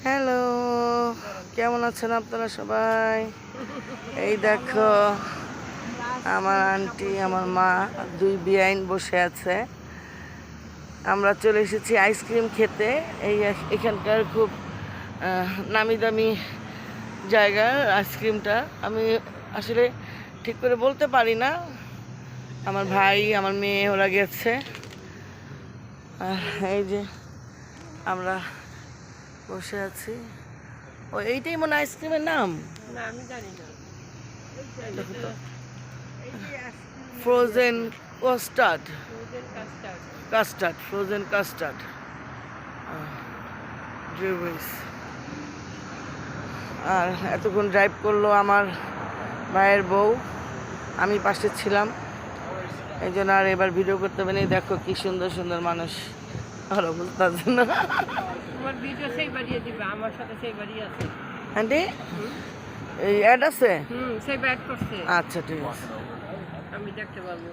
Hello, কেমন আছেন আপনারা সবাই? এই দেখো আমার আন্টি, আমার মা, দুই বেয়াইন বসে আছে। আমরা চলে এসেছি আইসক্রিম খেতে। এখানকার খুব নামি দামি জায়গার আইসক্রিমটা আমি আসলে ঠিক করে বলতে পারি না। আমার ভাই, আমার মেয়ে ওরা গেছে। এই যে আমরা বসে আছি। ও, এইটাই মনে আইসক্রিমের নাম? না, আমি জানি না। দেখো তো, ফ্রোজেন কাস্টার্ড, ফ্রোজেন কাস্টার্ড ড্রিউইস। আর এতক্ষণ ড্রাইভ করলো আমার ভাইয়ের বউ, আমি পাশে ছিলাম, এই জন্য আর এবার ভিডিও করতে পারিনি। দেখো কি সুন্দর সুন্দর মানুষ, আর অবস্থা জন্য তোমার ভিডিও সেই বাড়িয়ে দিবে, আমার সাথে সেই বাড়ি আছে। আন্টি এই অ্যাড আছে? সেই ব্যাড করছে। আচ্ছা ঠিক আছে, আমি দেখতে পারবো।